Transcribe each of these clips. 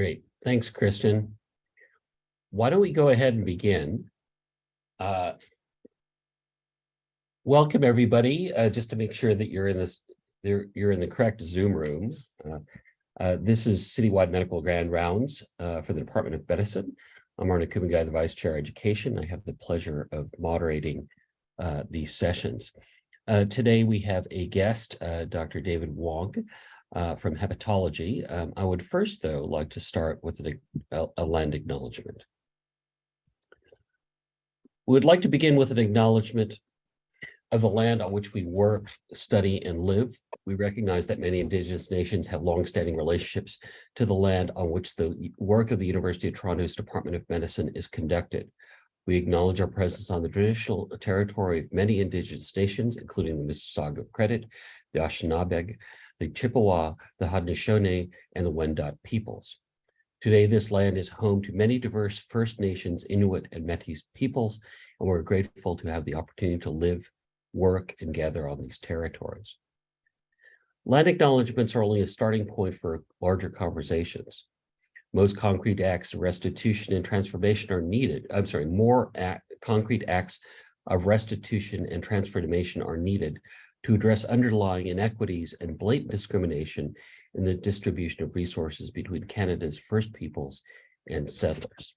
Great. Thanks, Christian. Why don't we go ahead and begin? Welcome, everybody. Just to make sure that you're in the correct Zoom room. This is Citywide Medical Grand Rounds for the Department of Medicine. I'm Arna Kumagai, the Vice Chair Education. I have the pleasure of moderating these sessions. Today we have a guest, Dr. David Wong, from hepatology. I would first, though, like to start with a land acknowledgement. We would like to begin with an acknowledgement of the land on which we work, study, and live. We recognize that many Indigenous nations have longstanding relationships to the land on which the work of the University of Toronto's Department of Medicine is conducted. We acknowledge our presence on the traditional territory of many Indigenous nations, including the Mississauga Credit, the Anishinaabe, the Chippewa, the Haudenosaunee, and the Wendat peoples. Today, this land is home to many diverse First Nations, Inuit, and Métis peoples, and we're grateful to have the opportunity to live, work, and gather on these territories. Land acknowledgements are only a starting point for larger conversations. Most concrete acts of restitution and transformation are needed. Concrete acts of restitution and transformation are needed to address underlying inequities and blatant discrimination in the distribution of resources between Canada's First Peoples and settlers.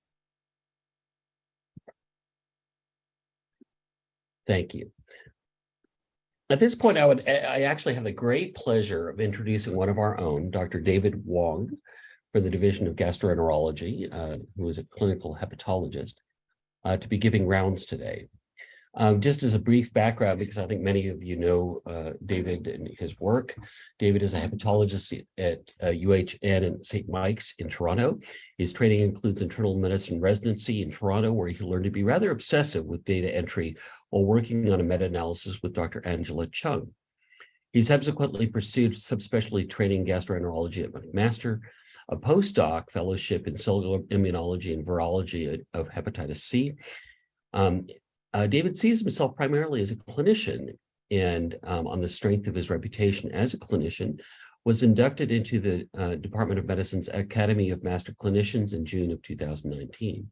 Thank you. At this point, I actually have the great pleasure of introducing one of our own, Dr. David Wong, from the Division of Gastroenterology, who is a clinical hepatologist, to be giving rounds today. Just as a brief background, because I think many of you know David and his work. David is a hepatologist at UHN and St. Mike's in Toronto. His training includes internal medicine residency in Toronto, where he learned to be rather obsessive with data entry while working on a meta-analysis with Dr. Angela Chung. He subsequently pursued subspecialty training in gastroenterology at McMaster, a postdoc fellowship in cellular immunology and virology of hepatitis C. David sees himself primarily as a clinician, and on the strength of his reputation as a clinician, was inducted into the Department of Medicine's Academy of Master Clinicians in June of 2019.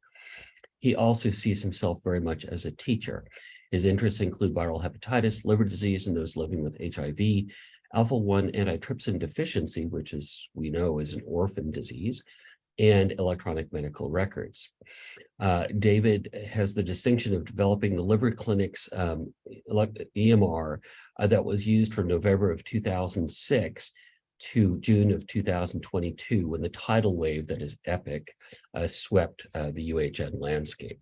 He also sees himself very much as a teacher. His interests include viral hepatitis, liver disease, and those living with HIV, alpha-1 antitrypsin deficiency, which, as we know, is an orphan disease, and electronic medical records. David has the distinction of developing the liver clinic's EMR that was used from November of 2006 to June of 2022, when the tidal wave that is epic swept the UHN landscape.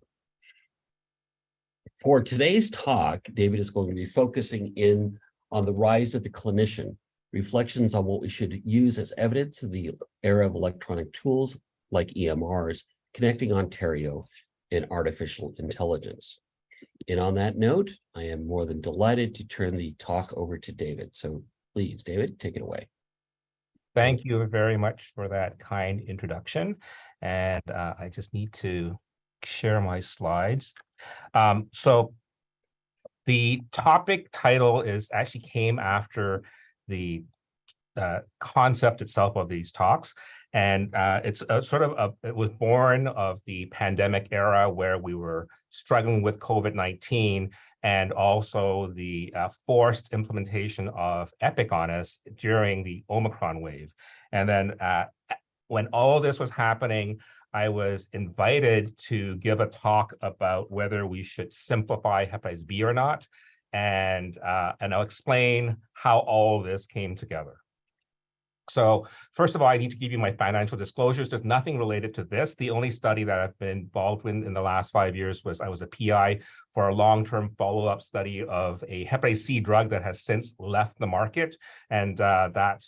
For today's talk, David is going to be focusing in on the rise of the clinician, reflections on what we should use as evidence in the era of electronic tools like EMRs, connecting Ontario and artificial intelligence. And on that note, I am more than delighted to turn the talk over to David. So please, David, take it away. Thank you very much for that kind introduction. And I just need to share my slides. So the topic title actually came after the concept itself of these talks. And it's it was born of the pandemic era where we were struggling with COVID-19 and also the forced implementation of EPIC on us during the Omicron wave. And then when all of this was happening, I was invited to give a talk about whether we should simplify hepatitis B or not. And I'll explain how all of this came together. So first of all, I need to give you my financial disclosures. There's nothing related to this. The only study that I've been involved in the last 5 years was I was a PI for a long-term follow-up study of a hepatitis C drug that has since left the market. And that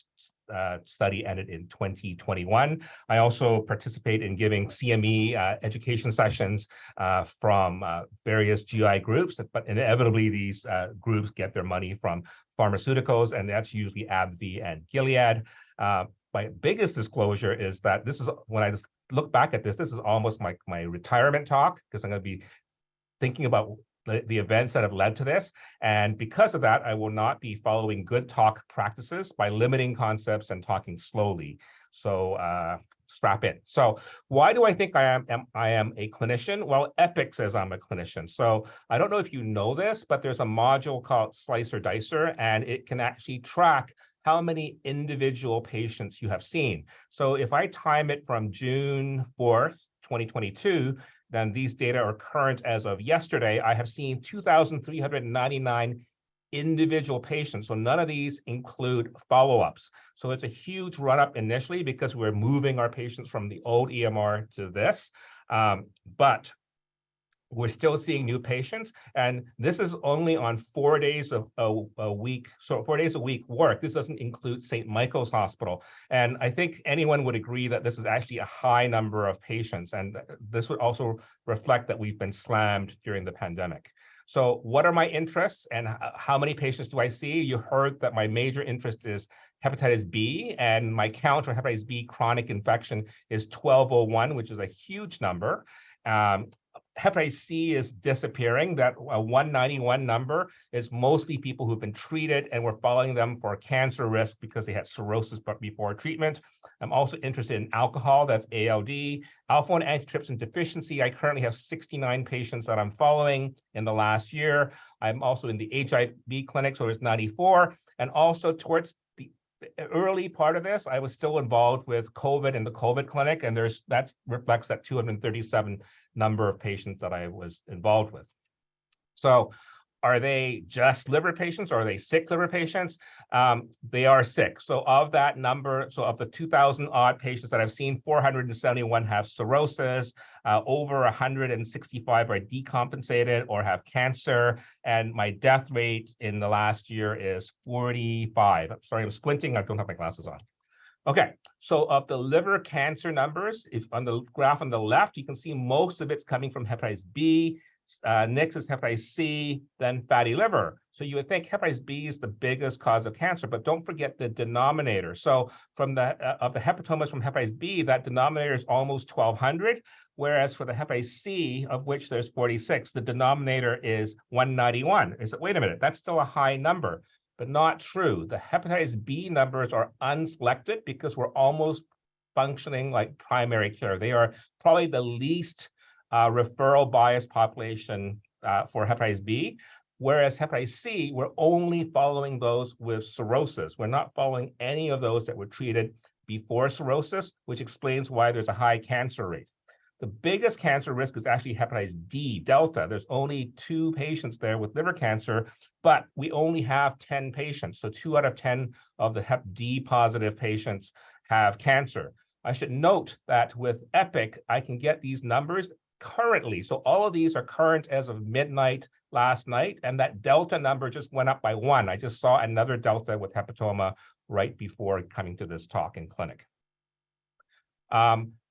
study ended in 2021. I also participate in giving CME education sessions from various GI groups, but inevitably these groups get their money from pharmaceuticals, and that's usually AbbVie and Gilead. My biggest disclosure is that this is, when I look back at this is almost my retirement talk, because I'm going to be thinking about the events that have led to this. And because of that, I will not be following good talk practices by limiting concepts and talking slowly. So strap in. So why do I think I am a clinician? Well, Epic says I'm a clinician. So I don't know if you know this, but there's a module called Slicer Dicer, and it can actually track how many individual patients you have seen. So if I time it from June 4th, 2022, then these data are current as of yesterday. I have seen 2,399 individual patients. So none of these include follow-ups. So it's a huge run-up initially because we're moving our patients from the old EMR to this. But we're still seeing new patients, and this is only on 4 days of a week. So 4 days a week work. This doesn't include St. Michael's Hospital. And I think anyone would agree that this is actually a high number of patients. And this would also reflect that we've been slammed during the pandemic. So what are my interests and how many patients do I see? You heard that my major interest is hepatitis B, and my count for hepatitis B chronic infection is 1201, which is a huge number. Hepatitis C is disappearing. That 191 number is mostly people who've been treated and we're following them for cancer risk because they had cirrhosis but before treatment. I'm also interested in alcohol, that's ALD. Alpha-1 antitrypsin deficiency, I currently have 69 patients that I'm following in the last year. I'm also in the HIV clinic, so there's 94. And also towards the early part of this, I was still involved with COVID in the COVID clinic, and that reflects that 237 number of patients that I was involved with. So are they just liver patients or are they sick liver patients? They are sick. So of that number, so of the 2,000 odd patients that I've seen, 471 have cirrhosis, over 165 are decompensated or have cancer, and my death rate in the last year is 45. I'm sorry, I'm squinting, I don't have my glasses on. Okay, so of the liver cancer numbers, if on the graph on the left, you can see most of it's coming from hepatitis B, next is hepatitis C, then fatty liver. So you would think hepatitis B is the biggest cause of cancer, but don't forget the denominator. So from the of the hepatomas from hepatitis B, that denominator is almost 1,200, whereas for the hepatitis C, of which there's 46, the denominator is 191. Wait a minute, that's still a high number. But not true. The hepatitis B numbers are unselected because we're almost functioning like primary care. They are probably the least referral bias population for hepatitis B, whereas hepatitis C, we're only following those with cirrhosis. We're not following any of those that were treated before cirrhosis, which explains why there's a high cancer rate. The biggest cancer risk is actually hepatitis D, Delta. There's only 2 patients there with liver cancer, but we only have 10 patients. So 2 out of 10 of the Hep D positive patients have cancer. I should note that with Epic, I can get these numbers currently. So all of these are current as of midnight last night, and that Delta number just went up by 1. I just saw another Delta with hepatoma right before coming to this talk in clinic.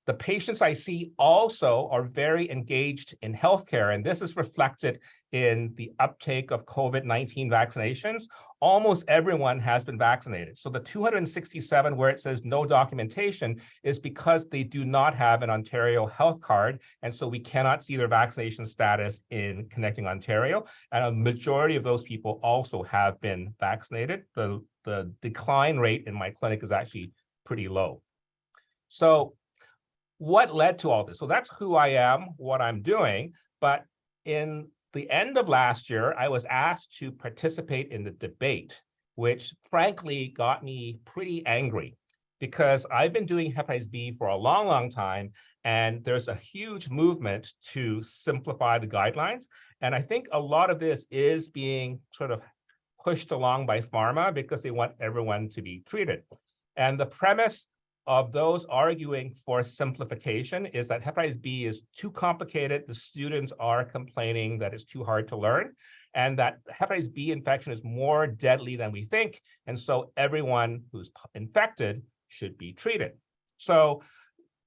The patients I see also are very engaged in healthcare, and this is reflected in the uptake of COVID-19 vaccinations. Almost everyone has been vaccinated. So the 267 where it says no documentation is because they do not have an Ontario health card, and so we cannot see their vaccination status in Connecting Ontario. And a majority of those people also have been vaccinated. The decline rate in my clinic is actually pretty low. So what led to all this? So that's who I am, what I'm doing. But in the end of last year, I was asked to participate in the debate, which frankly got me pretty angry because I've been doing hepatitis B for a long, long time. And there's a huge movement to simplify the guidelines. And I think a lot of this is being sort of pushed along by pharma because they want everyone to be treated. And the premise of those arguing for simplification is that hepatitis B is too complicated. The students are complaining that it's too hard to learn, and that hepatitis B infection is more deadly than we think. And so everyone who's infected should be treated. So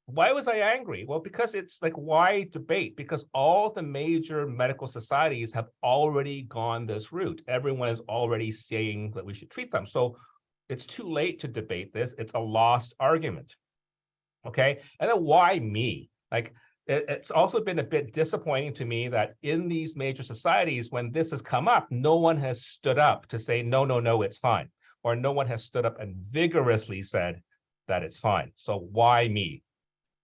why was I angry? Well, because it's like, why debate? Because all the major medical societies have already gone this route. Everyone is already saying that we should treat them. So it's too late to debate this. It's a lost argument. Okay. And then why me? Like, it's also been a bit disappointing to me that in these major societies, when this has come up, no one has stood up to say, no, no, no, it's fine. Or no one has stood up and vigorously said that it's fine. So why me?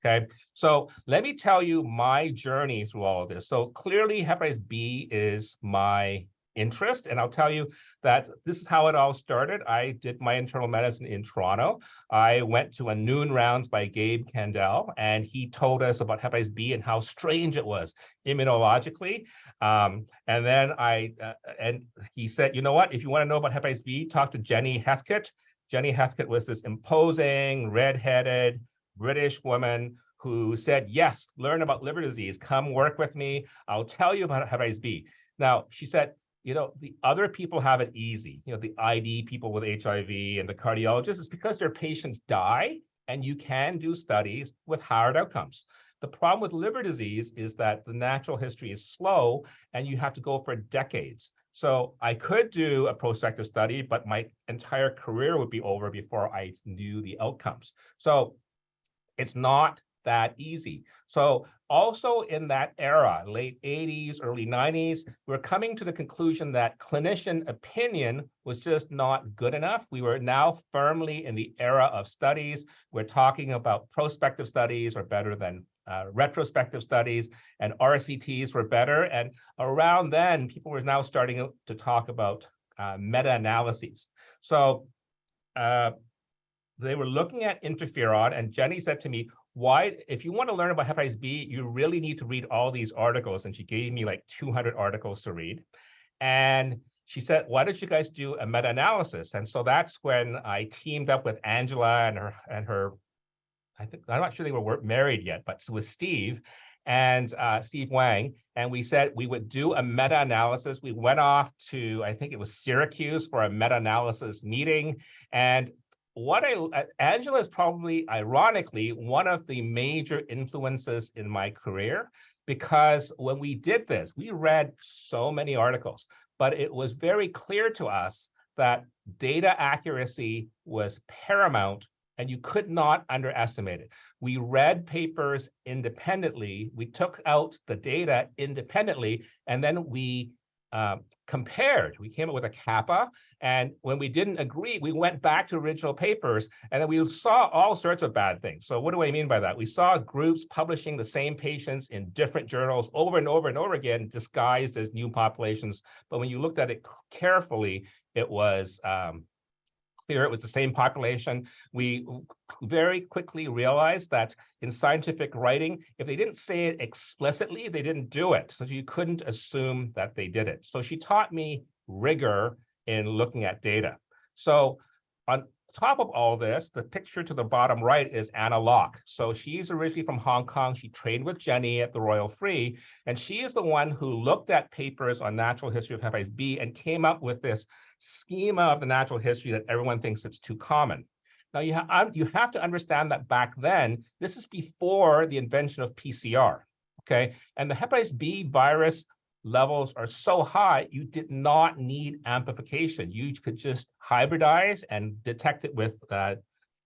Okay, so let me tell you my journey through all of this. So clearly, hepatitis B is my interest, and I'll tell you that this is how it all started. I did my internal medicine in Toronto. I went to a noon rounds by Gabe Kandel, and he told us about hepatitis B and how strange it was immunologically. And then and he said, you know what? If you want to know about hepatitis B, talk to Jenny Heathcote. Jenny Heathcote was this imposing, redheaded British woman who said, yes, learn about liver disease. Come work with me. I'll tell you about hepatitis B. Now, she said, you know, the other people have it easy. You know, the ID people with HIV and the cardiologists, is because their patients die, and you can do studies with hard outcomes. The problem with liver disease is that the natural history is slow, and you have to go for decades. So I could do a prospective study, but my entire career would be over before I knew the outcomes. So it's not that easy. So also in that era, late 80s, early 90s, we're coming to the conclusion that clinician opinion was just not good enough. We were now firmly in the era of studies. We're talking about prospective studies are better than retrospective studies, and RCTs were better. And around then, people were now starting to talk about meta-analyses. So they were looking at interferon, and Jenny said to me, why, if you want to learn about hepatitis B, you really need to read all these articles. And she gave me like 200 articles to read. And she said, why don't you guys do a meta-analysis? And so that's when I teamed up with Angela and her, I think, I'm not sure they were married yet, but with Steve and Steve Wang. And we said we would do a meta-analysis. We went off to, I think it was Syracuse, for a meta-analysis meeting. And Angela is probably, ironically, one of the major influences in my career, because when we did this, we read so many articles, but it was very clear to us that data accuracy was paramount, and you could not underestimate it. We read papers independently, we took out the data independently, and then we compared. We came up with a kappa, and when we didn't agree, we went back to original papers, and then we saw all sorts of bad things. So what do I mean by that? We saw groups publishing the same patients in different journals over and over and over again, disguised as new populations. But when you looked at it carefully, it was clear it was the same population. We very quickly realized that in scientific writing, if they didn't say it explicitly, they didn't do it. So you couldn't assume that they did it. So she taught me rigor in looking at data. So on top of all this, the picture to the bottom right is Anna Locke. So she's originally from Hong Kong. She trained with Jenny at the Royal Free, and she is the one who looked at papers on natural history of hepatitis B and came up with this schema of the natural history that everyone thinks it's too common. Now, you have to understand that back then, this is before the invention of PCR, okay? And the hepatitis B virus levels are so high, you did not need amplification. You could just hybridize and detect it with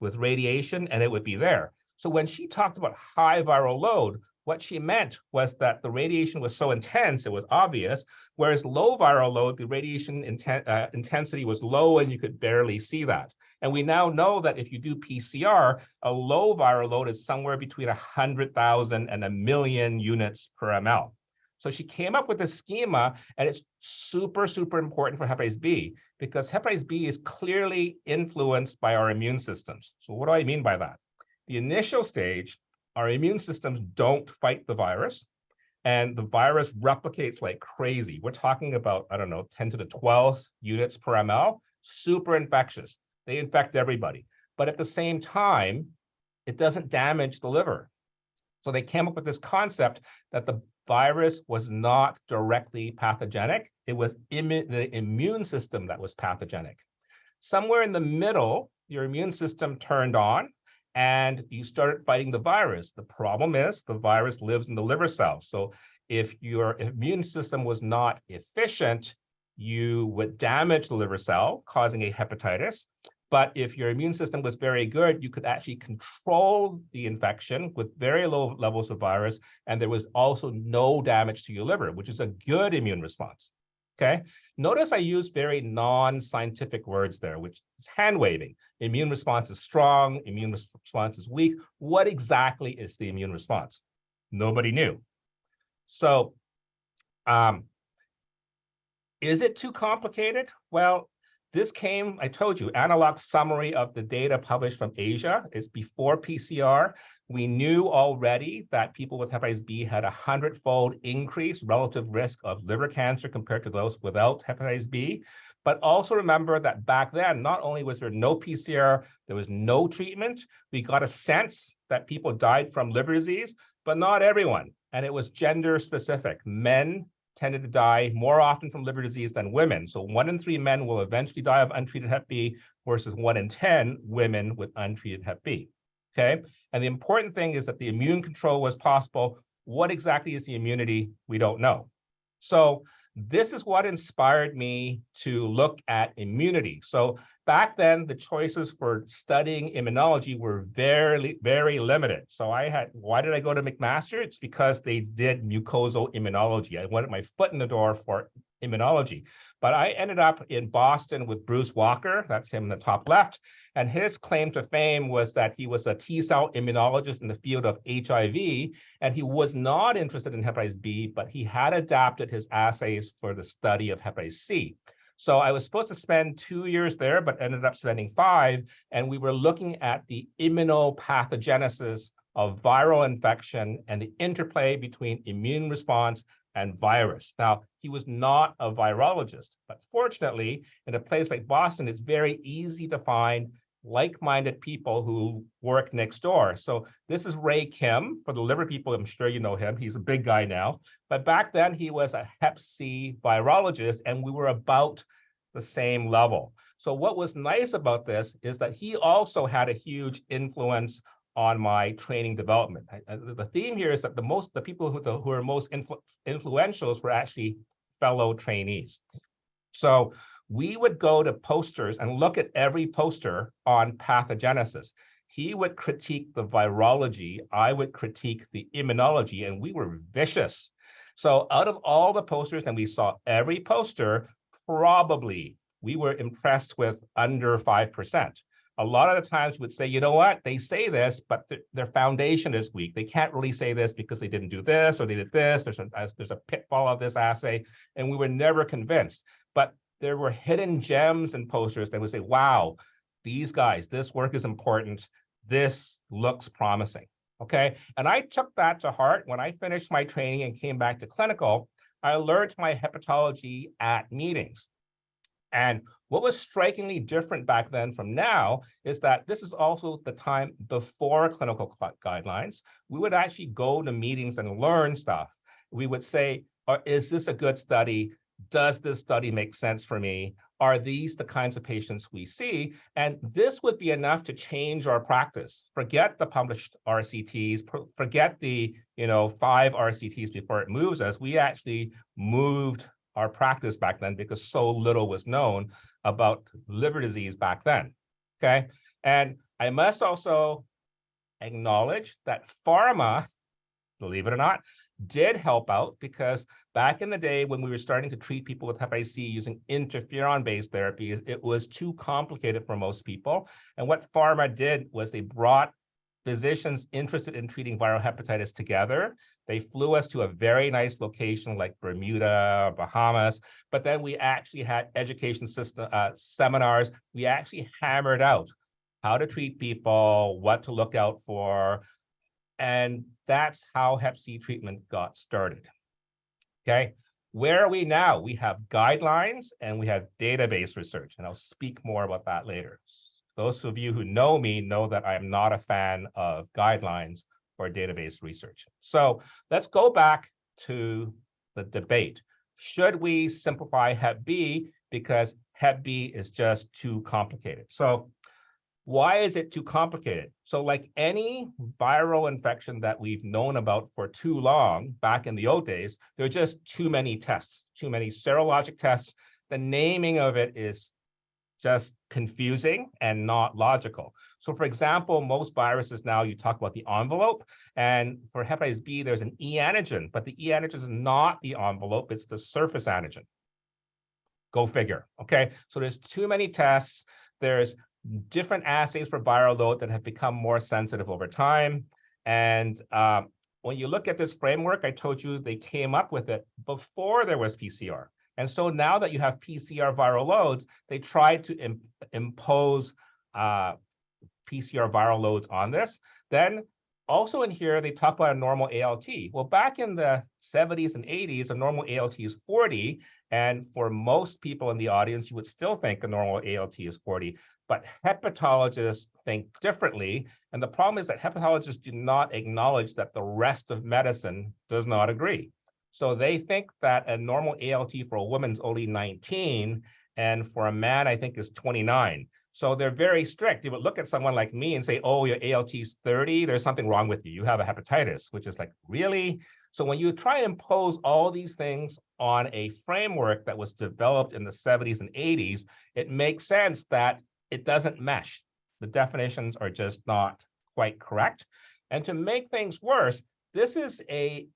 radiation, and it would be there. So when she talked about high viral load, what she meant was that the radiation was so intense, it was obvious, whereas low viral load, the radiation intensity was low and you could barely see that. And we now know that if you do PCR, a low viral load is somewhere between 100,000 and 1 million units per ml. So she came up with a schema, and it's super, super important for hepatitis B, because hepatitis B is clearly influenced by our immune systems. So what do I mean by that? The initial stage, our immune systems don't fight the virus, and the virus replicates like crazy. We're talking about, I don't know, 10 to the 12th units per ml, super infectious. They infect everybody. But at the same time, it doesn't damage the liver. So they came up with this concept that the virus was not directly pathogenic. It was the immune system that was pathogenic. Somewhere in the middle, your immune system turned on, and you started fighting the virus. The problem is the virus lives in the liver cells. So if your immune system was not efficient, you would damage the liver cell, causing a hepatitis. But if your immune system was very good, you could actually control the infection with very low levels of virus, and there was also no damage to your liver, which is a good immune response. Okay, notice I use very non-scientific words there, which is hand waving. Immune response is strong, immune response is weak. What exactly is the immune response? Nobody knew. So, is it too complicated? Well, this came, I told you, analog summary of the data published from Asia is before PCR. We knew already that people with hepatitis B had a 100-fold increase relative risk of liver cancer compared to those without hepatitis B. But also remember that back then, not only was there no PCR, there was no treatment. We got a sense that people died from liver disease, but not everyone. And it was gender specific. Men tended to die more often from liver disease than women. So 1 in 3 men will eventually die of untreated Hep B versus 1 in 10 women with untreated Hep B. Okay. And the important thing is that the immune control was possible. What exactly is the immunity? We don't know. So this is what inspired me to look at immunity. So back then, the choices for studying immunology were very, very limited. So why did I go to McMaster? It's because they did mucosal immunology. I wanted my foot in the door for immunology. But I ended up in Boston with Bruce Walker, that's him in the top left, and his claim to fame was that he was a T-cell immunologist in the field of HIV, and he was not interested in hepatitis B, but he had adapted his assays for the study of hepatitis C. So I was supposed to spend 2 years there, but ended up spending 5, and we were looking at the immunopathogenesis of viral infection and the interplay between immune response and virus. Now, he was not a virologist, but fortunately, in a place like Boston, it's very easy to find like-minded people who work next door. So this is Ray Kim. For the liver people, I'm sure you know him. He's a big guy now. But back then, he was a Hep C virologist, and we were about the same level. So what was nice about this is that he also had a huge influence on my training development. The theme here is that the people who are most influential were actually fellow trainees. So we would go to posters and look at every poster on pathogenesis. He would critique the virology, I would critique the immunology, and we were vicious. So out of all the posters, and we saw every poster, probably we were impressed with under 5%. A lot of the times we would say, you know what, they say this, but their foundation is weak. They can't really say this because they didn't do this or they did this. There's a pitfall of this assay, and we were never convinced. But there were hidden gems in posters that would say, wow, these guys, this work is important. This looks promising, okay? And I took that to heart. When I finished my training and came back to clinical, I learned my hepatology at meetings. And what was strikingly different back then from now is that this is also the time before clinical guidelines. We would actually go to meetings and learn stuff. We would say, is this a good study? Does this study make sense for me? Are these the kinds of patients we see? And this would be enough to change our practice. Forget the published RCTs, forget the 5 RCTs before it moves us. We actually moved our practice back then because so little was known about liver disease back then, okay? And I must also acknowledge that pharma, believe it or not, did help out because back in the day when we were starting to treat people with hepatitis C using interferon-based therapies, it was too complicated for most people. And what pharma did was they brought physicians interested in treating viral hepatitis together. They flew us to a very nice location like Bermuda, Bahamas, but then we actually had education system seminars. We actually hammered out how to treat people, what to look out for, and that's how Hep C treatment got started, okay? Where are we now? We have guidelines and we have database research, and I'll speak more about that later. Those of you who know me know that I am not a fan of guidelines or database research. So let's go back to the debate. Should we simplify Hep B because Hep B is just too complicated? So why is it too complicated? So like any viral infection that we've known about for too long, back in the old days, there are just too many tests, too many serologic tests. The naming of it is just confusing and not logical. So for example, most viruses now, you talk about the envelope, and for hepatitis B, there's an E antigen, but the E antigen is not the envelope, it's the surface antigen. Go figure. Okay, so there's too many tests. There's different assays for viral load that have become more sensitive over time. And when you look at this framework, I told you they came up with it before there was PCR. And so now that you have PCR viral loads, they tried to impose PCR viral loads on this. Then also in here, they talk about a normal ALT. Well, back in the 70s and 80s, a normal ALT is 40. And for most people in the audience, you would still think a normal ALT is 40. But hepatologists think differently. And the problem is that hepatologists do not acknowledge that the rest of medicine does not agree. So they think that a normal ALT for a woman is only 19, and for a man, I think is 29. So they're very strict. You would look at someone like me and say, oh, your ALT is 30, there's something wrong with you. You have a hepatitis, which is like, really? So when you try to impose all these things on a framework that was developed in the 70s and 80s, it makes sense that it doesn't mesh. The definitions are just not quite correct. And to make things worse, this is a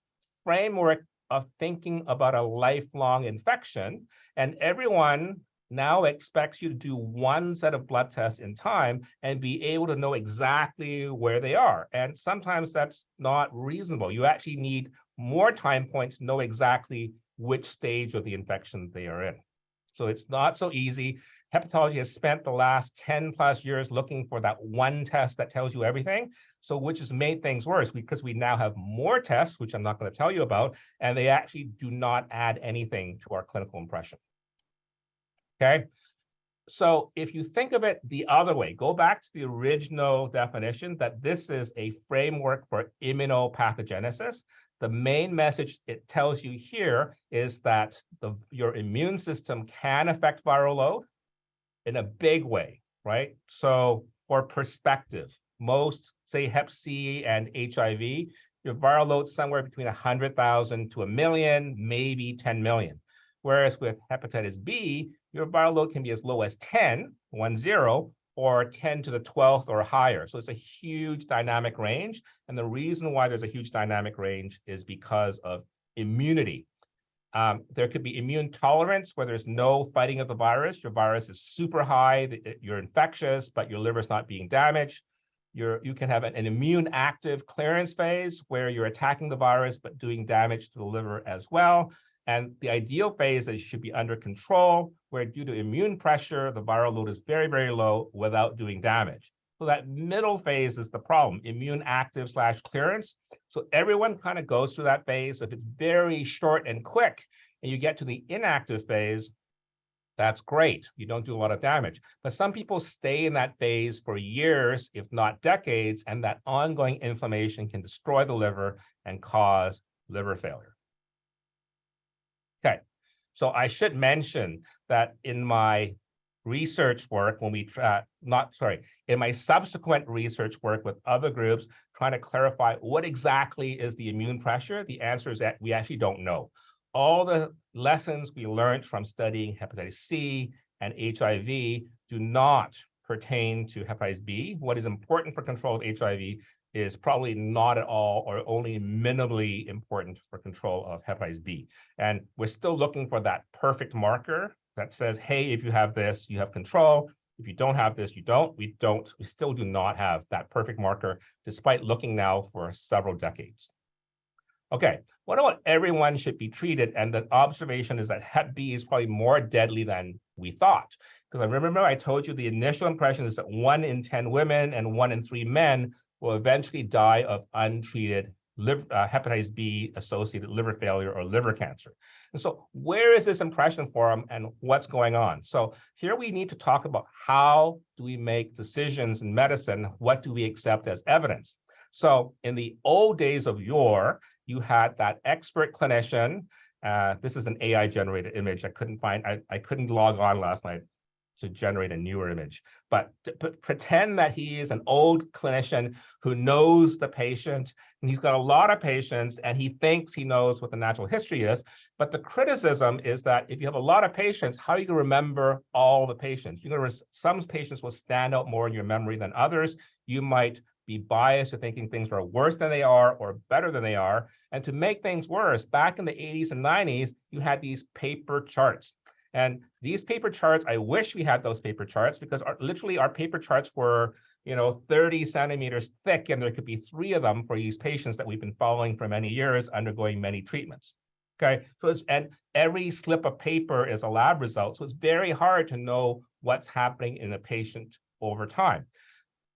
framework of thinking about a lifelong infection, and everyone now expects you to do one set of blood tests in time and be able to know exactly where they are. And sometimes that's not reasonable. You actually need more time points to know exactly which stage of the infection they are in. So it's not so easy. Hepatology has spent the last 10 plus years looking for that one test that tells you everything. So which has made things worse because we now have more tests, which I'm not going to tell you about, and they actually do not add anything to our clinical impression. Okay, so if you think of it the other way, go back to the original definition that this is a framework for immunopathogenesis. The main message it tells you here is that your immune system can affect viral load in a big way, right? So for perspective, most say Hep C and HIV, your viral load somewhere between 100,000 to 1 million, maybe 10 million. Whereas with hepatitis B, your viral load can be as low as 10, 10, or 10 to the 12th or higher. So it's a huge dynamic range. And the reason why there's a huge dynamic range is because of immunity. There could be immune tolerance where there's no fighting of the virus. Your virus is super high, you're infectious, but your liver's not being damaged. You can have an immune active clearance phase where you're attacking the virus, but doing damage to the liver as well. And the ideal phase is you should be under control, where due to immune pressure, the viral load is very, very low without doing damage. So that middle phase is the problem, immune active / clearance. So everyone kind of goes through that phase. If it's very short and quick, and you get to the inactive phase, that's great. You don't do a lot of damage. But some people stay in that phase for years, if not decades, and that ongoing inflammation can destroy the liver and cause liver failure. Okay, so I should mention that in my research work, in my subsequent research work with other groups, trying to clarify what exactly is the immune pressure, the answer is that we actually don't know. All the lessons we learned from studying hepatitis C and HIV do not pertain to hepatitis B. What is important for control of HIV is probably not at all or only minimally important for control of hepatitis B. And we're still looking for that perfect marker that says, hey, if you have this, you have control. If you don't have this, you don't. We still do not have that perfect marker, despite looking now for several decades. Okay, what about everyone should be treated? And the observation is that Hep B is probably more deadly than we thought. Because I remember I told you the initial impression is that 1 in 10 women and 1 in 3 men will eventually die of untreated hepatitis B associated liver failure or liver cancer. And so where is this impression from and what's going on? So here we need to talk about how do we make decisions in medicine? What do we accept as evidence? So in the old days of yore, you had that expert clinician. This is an AI generated image. I couldn't log on last night to generate a newer image, but pretend that he is an old clinician who knows the patient, and he's got a lot of patients, and he thinks he knows what the natural history is. But the criticism is that if you have a lot of patients, how are you going to remember all the patients? Some patients will stand out more in your memory than others. You might be biased to thinking things are worse than they are or better than they are. And to make things worse, back in the 80s and 90s, you had these paper charts. And these paper charts, I wish we had those paper charts, because literally our paper charts were 30 centimeters thick, and there could be 3 of them for these patients that we've been following for many years, undergoing many treatments. Okay, so and every slip of paper is a lab result, so it's very hard to know what's happening in a patient over time.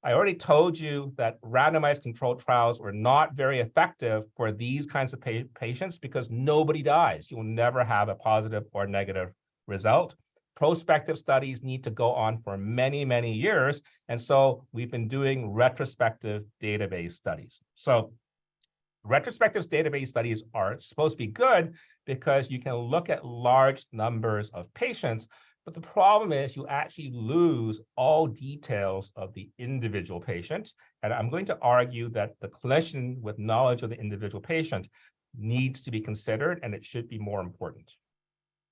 I already told you that randomized controlled trials were not very effective for these kinds of patients because nobody dies. You will never have a positive or negative result. Prospective studies need to go on for many, many years. And so we've been doing retrospective database studies. So retrospective database studies are supposed to be good because you can look at large numbers of patients. But the problem is you actually lose all details of the individual patient. And I'm going to argue that the clinician with knowledge of the individual patient needs to be considered, and it should be more important.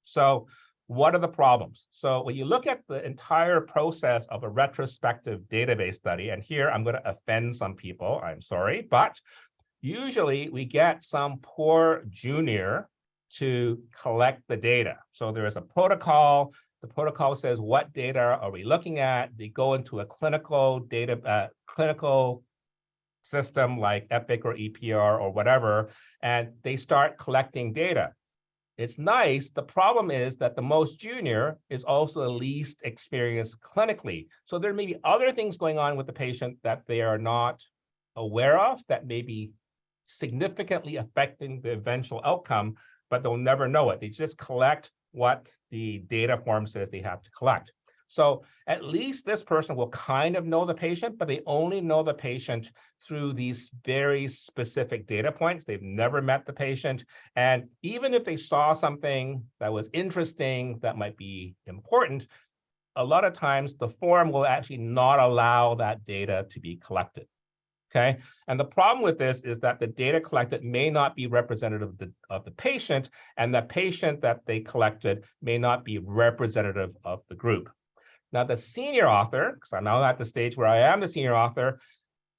So what are the problems? So when you look at the entire process of a retrospective database study, and here I'm going to offend some people, I'm sorry, but usually we get some poor junior to collect the data. So there is a protocol. The protocol says, what data are we looking at? They go into a clinical system like Epic or EPR or whatever, and they start collecting data. It's nice. The problem is that the most junior is also the least experienced clinically. So there may be other things going on with the patient that they are not aware of that may be significantly affecting the eventual outcome, but they'll never know it. They just collect what the data form says they have to collect. So at least this person will kind of know the patient, but they only know the patient through these very specific data points. They've never met the patient. And even if they saw something that was interesting, that might be important, a lot of times the form will actually not allow that data to be collected. Okay, and the problem with this is that the data collected may not be representative of the patient, and the patient that they collected may not be representative of the group. Now, the senior author, because I'm now at the stage where I am the senior author,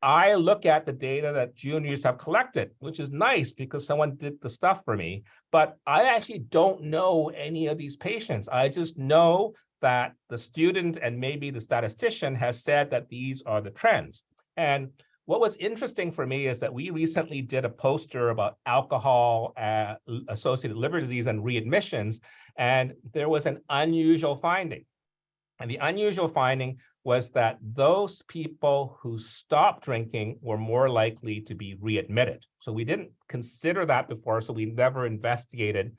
I look at the data that juniors have collected, which is nice because someone did the stuff for me, but I actually don't know any of these patients. I just know that the student and maybe the statistician has said that these are the trends. And what was interesting for me is that we recently did a poster about alcohol associated liver disease and readmissions, and there was an unusual finding. And the unusual finding was that those people who stopped drinking were more likely to be readmitted. So we didn't consider that before, so we never investigated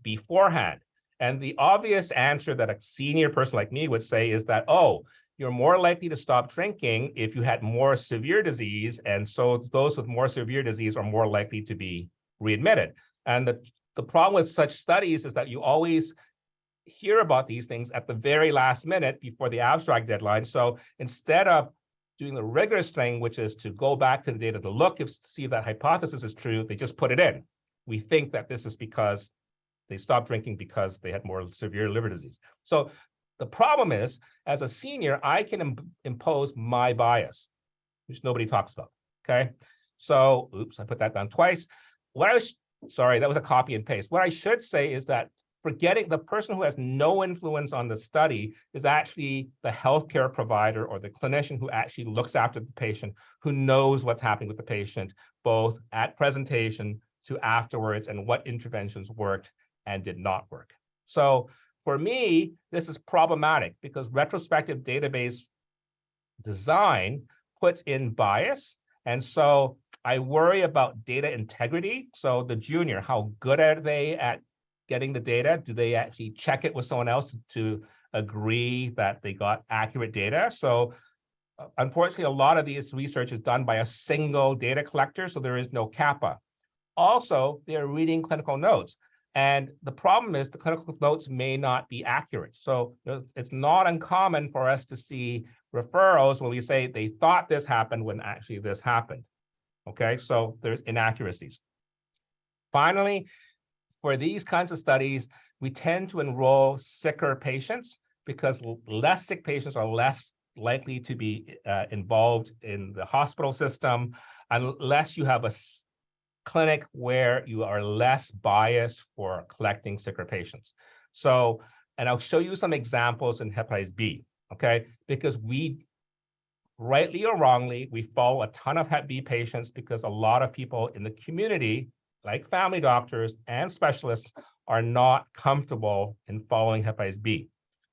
beforehand. And the obvious answer that a senior person like me would say is that, oh, you're more likely to stop drinking if you had more severe disease. And so those with more severe disease are more likely to be readmitted. And the problem with such studies is that you always hear about these things at the very last minute before the abstract deadline. So instead of doing the rigorous thing, which is to go back to the data to look to see if that hypothesis is true, they just put it in. We think that this is because they stopped drinking because they had more severe liver disease. So the problem is, as a senior, I can impose my bias, which nobody talks about, okay? So, oops, I put that down twice. Sorry, that was a copy and paste. What I should say is that forgetting the person who has no influence on the study is actually the healthcare provider or the clinician who actually looks after the patient, who knows what's happening with the patient, both at presentation to afterwards, and what interventions worked and did not work. So for me, this is problematic because retrospective database design puts in bias. And so I worry about data integrity. So the junior, how good are they at getting the data? Do they actually check it with someone else to agree that they got accurate data? So unfortunately, a lot of this research is done by a single data collector, so there is no kappa. Also, they're reading clinical notes. And the problem is the clinical notes may not be accurate. So it's not uncommon for us to see referrals when we say they thought this happened when actually this happened. Okay, so there's inaccuracies. Finally, for these kinds of studies, we tend to enroll sicker patients because less sick patients are less likely to be involved in the hospital system unless you have a clinic where you are less biased for collecting sicker patients. So, and I'll show you some examples in hepatitis B, okay? Because we, rightly or wrongly, we follow a ton of Hep B patients because a lot of people in the community, like family doctors and specialists, are not comfortable in following hepatitis B.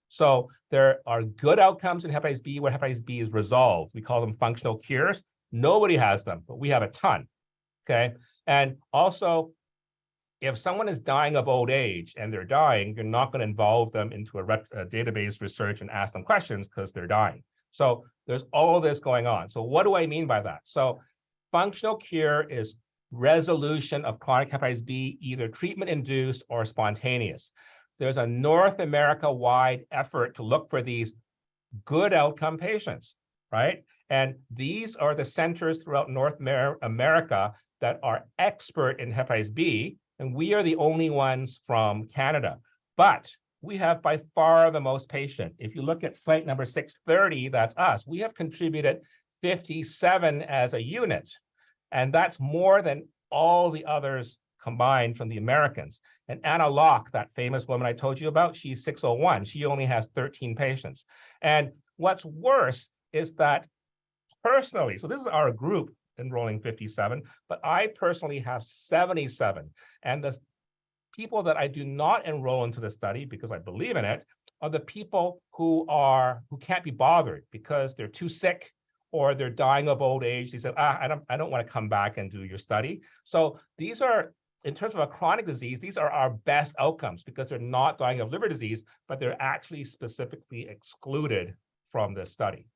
So there are good outcomes in hepatitis B where hepatitis B is resolved. We call them functional cures. Nobody has them, but we have a ton, okay? And also, if someone is dying of old age and they're dying, you're not going to involve them into a database research and ask them questions because they're dying. So there's all this going on. So what do I mean by that? So functional cure is resolution of chronic hepatitis B, either treatment-induced or spontaneous. There's a North America-wide effort to look for these good outcome patients, right? And these are the centers throughout North America that are expert in hepatitis B, and we are the only ones from Canada. But we have by far the most patient. If you look at site number 630, that's us. We have contributed 57 as a unit, and that's more than all the others combined from the Americans. And Anna Locke, that famous woman I told you about, she's 601. She only has 13 patients. And what's worse is that personally, so this is our group enrolling 57, but I personally have 77. And the people that I do not enroll into the study because I believe in it are the people who can't be bothered because they're too sick or they're dying of old age. They said, I don't want to come back and do your study. So these are, in terms of a chronic disease, these are our best outcomes because they're not dying of liver disease, but they're actually specifically excluded from this study.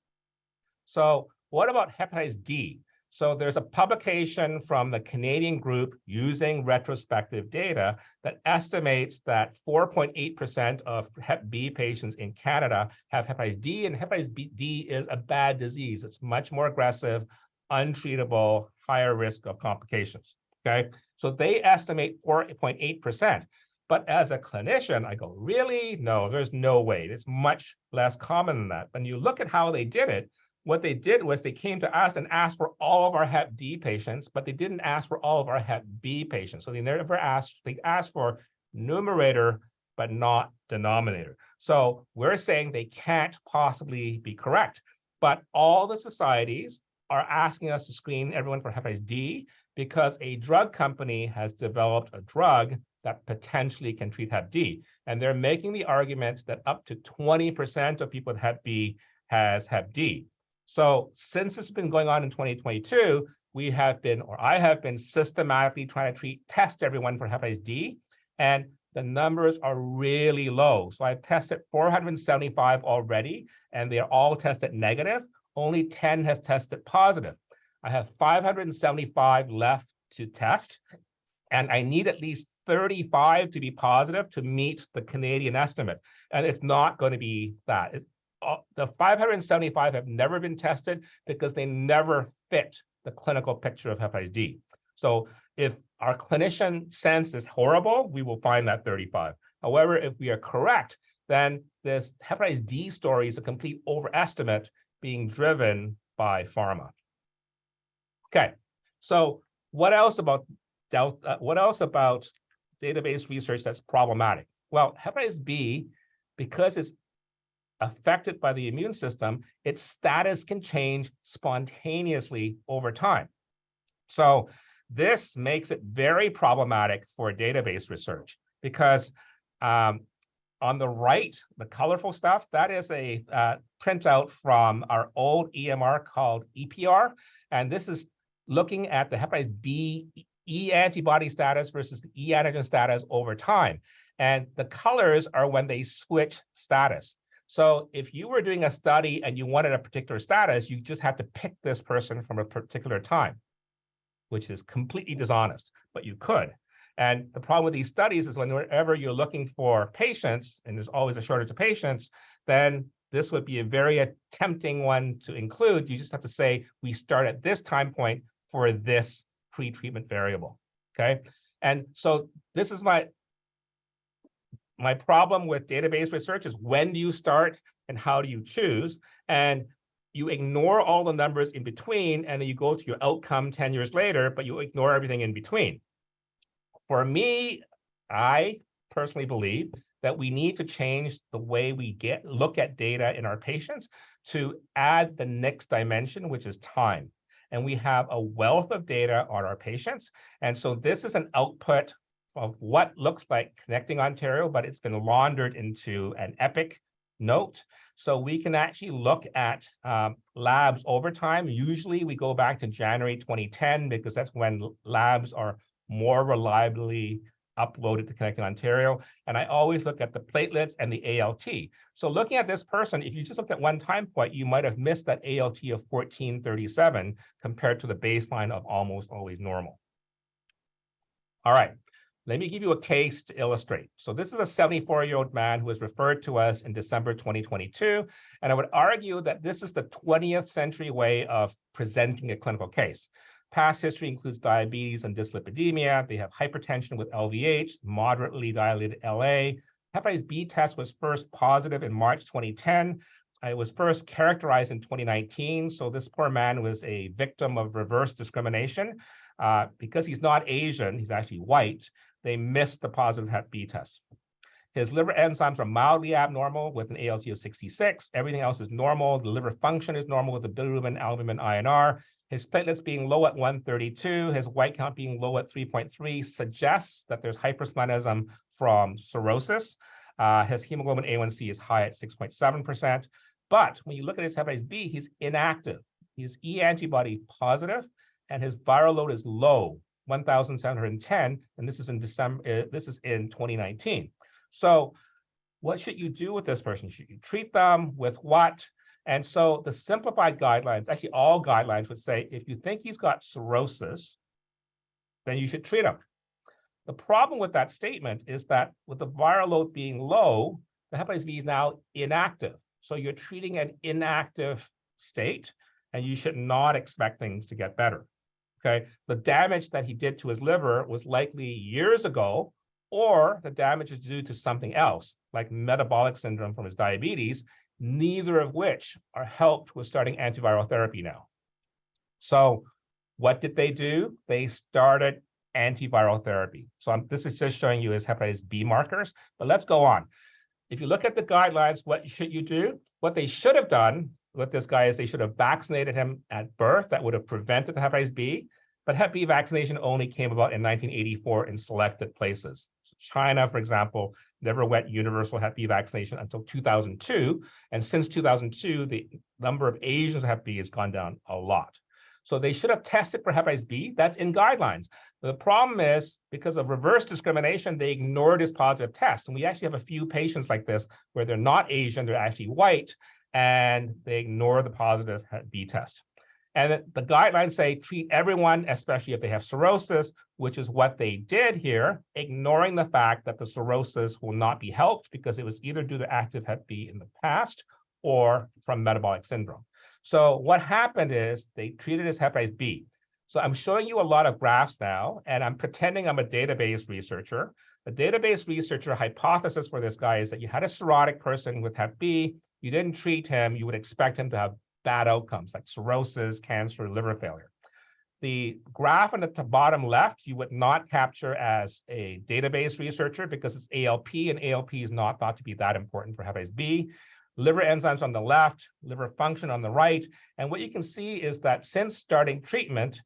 So what about hepatitis D? So there's a publication from the Canadian group using retrospective data that estimates that 4.8% of Hep B patients in Canada have hepatitis D, and hepatitis D is a bad disease. It's much more aggressive, untreatable, higher risk of complications, okay? So they estimate 4.8%. But as a clinician, I go, really? No, there's no way. It's much less common than that. When you look at how they did it, what they did was they came to us and asked for all of our Hep D patients, but they didn't ask for all of our Hep B patients. So they never asked, they asked for numerator, but not denominator. So we're saying they can't possibly be correct. But all the societies are asking us to screen everyone for hepatitis D because a drug company has developed a drug that potentially can treat Hep D. And they're making the argument that up to 20% of people with Hep B has Hep D. So since this has been going on in 2022, we have been, or I have been systematically trying to test everyone for hepatitis D, and the numbers are really low. So I've tested 475 already, and they're all tested negative. Only 10 has tested positive. I have 575 left to test, and I need at least 35 to be positive to meet the Canadian estimate. And it's not going to be that. The 575 have never been tested because they never fit the clinical picture of hepatitis D. So if our clinician sense is horrible, we will find that 35. However, if we are correct, then this hepatitis D story is a complete overestimate being driven by pharma. Okay, so what else about database research that's problematic? Well, hepatitis B, because it's affected by the immune system, its status can change spontaneously over time. So this makes it very problematic for database research because on the right, the colorful stuff, that is a printout from our old EMR called EPR. And this is looking at the hepatitis B E antibody status versus the E antigen status over time. And the colors are when they switch status. So if you were doing a study and you wanted a particular status, you just have to pick this person from a particular time, which is completely dishonest, but you could. And the problem with these studies is whenever you're looking for patients, and there's always a shortage of patients, then this would be a very tempting one to include. You just have to say, we start at this time point for this pre-treatment variable, okay? And so this is my problem with database research is when do you start and how do you choose? And you ignore all the numbers in between, and then you go to your outcome 10 years later, but you ignore everything in between. For me, I personally believe that we need to change the way we look at data in our patients to add the next dimension, which is time. And we have a wealth of data on our patients. And so this is an output of what looks like Connecting Ontario, but it's been laundered into an EPIC note. So we can actually look at labs over time. Usually we go back to January 2010 because that's when labs are more reliably uploaded to Connecting Ontario. And I always look at the platelets and the ALT. So looking at this person, if you just looked at one time point, you might have missed that ALT of 1437 compared to the baseline of almost always normal. All right. Let me give you a case to illustrate. So this is a 74-year-old man who was referred to us in December 2022. And I would argue that this is the 20th century way of presenting a clinical case. Past history includes diabetes and dyslipidemia. They have hypertension with LVH, moderately dilated LA. Hepatitis B test was first positive in March 2010. It was first characterized in 2019. So this poor man was a victim of reverse discrimination. Because he's not Asian, he's actually white, they missed the positive Hep B test. His liver enzymes are mildly abnormal with an ALT of 66. Everything else is normal. The liver function is normal with the bilirubin, albumin, INR. His platelets being low at 132, his white count being low at 3.3 suggests that there's hypersplenism from cirrhosis. His hemoglobin A1C is high at 6.7%. But when you look at his hepatitis B, he's inactive. He's E antibody positive, and his viral load is low, 1,710, and this is in December. This is in 2019. So, what should you do with this person? Should you treat them with what? And so, the simplified guidelines, actually all guidelines, would say if you think he's got cirrhosis, then you should treat him. The problem with that statement is that with the viral load being low, the hepatitis B is now inactive. So you're treating an inactive state, and you should not expect things to get better. Okay, the damage that he did to his liver was likely years ago, or the damage is due to something else, like metabolic syndrome from his diabetes, neither of which are helped with starting antiviral therapy now. So what did they do? They started antiviral therapy. So this is just showing you his hepatitis B markers, but let's go on. If you look at the guidelines, what should you do? What they should have done with this guy is they should have vaccinated him at birth. That would have prevented the hepatitis B. But Hep B vaccination only came about in 1984 in selected places. So China, for example, never went universal Hep B vaccination until 2002. And since 2002, the number of Asians with Hep B has gone down a lot. So they should have tested for hepatitis B. That's in guidelines. The problem is, because of reverse discrimination, they ignored his positive test. And we actually have a few patients like this where they're not Asian, they're actually white, and they ignore the positive Hep B test. And the guidelines say treat everyone, especially if they have cirrhosis, which is what they did here, ignoring the fact that the cirrhosis will not be helped because it was either due to active Hep B in the past or from metabolic syndrome. So what happened is they treated his hepatitis B. So I'm showing you a lot of graphs now, and I'm pretending I'm a database researcher. The database researcher hypothesis for this guy is that you had a cirrhotic person with Hep B, you didn't treat him, you would expect him to have bad outcomes like cirrhosis, cancer, liver failure. The graph on the bottom left, you would not capture as a database researcher because it's ALP, and ALP is not thought to be that important for hepatitis B. Liver enzymes on the left, liver function on the right. And what you can see is that since starting treatment,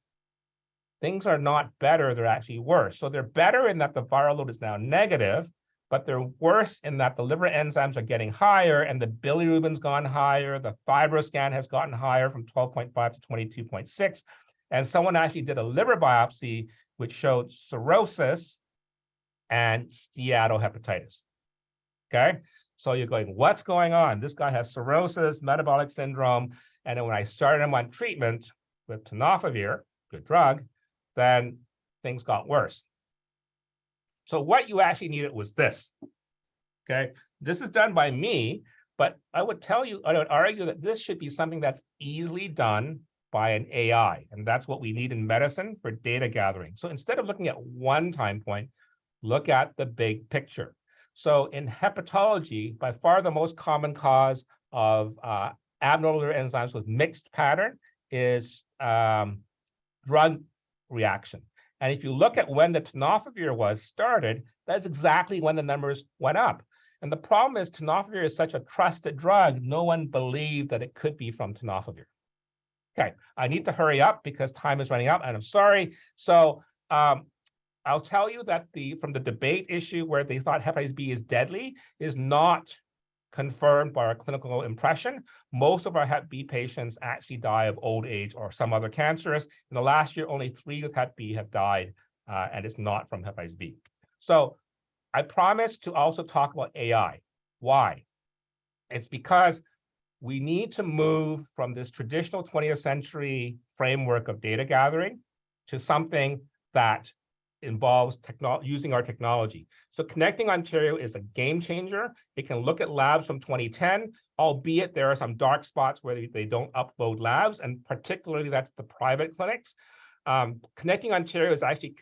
things are not better, they're actually worse. So they're better in that the viral load is now negative, but they're worse in that the liver enzymes are getting higher and the bilirubin's gone higher, the FibroScan has gotten higher from 12.5 to 22.6. And someone actually did a liver biopsy, which showed cirrhosis and steatohepatitis. Okay, so you're going, what's going on? This guy has cirrhosis, metabolic syndrome. And then when I started him on treatment with tenofovir, good drug, then things got worse. So what you actually needed was this. Okay, this is done by me, but I would argue that this should be something that's easily done by an AI. And that's what we need in medicine for data gathering. So instead of looking at one time point, look at the big picture. So in hepatology, by far the most common cause of abnormal liver enzymes with mixed pattern is drug reaction. And if you look at when the tenofovir was started, that's exactly when the numbers went up. And the problem is tenofovir is such a trusted drug, no one believed that it could be from tenofovir. Okay, I need to hurry up because time is running out, and I'm sorry. So I'll tell you that from the debate issue where they thought hepatitis B is deadly is not confirmed by our clinical impression. Most of our Hep B patients actually die of old age or some other cancers. In the last year, only 3 with Hep B have died, and it's not from hepatitis B. So I promised to also talk about AI. Why? It's because we need to move from this traditional 20th century framework of data gathering to something that involves using our technology. So Connecting Ontario is a game changer. It can look at labs from 2010, albeit there are some dark spots where they don't upload labs, and particularly that's the private clinics. Connecting Ontario is actually,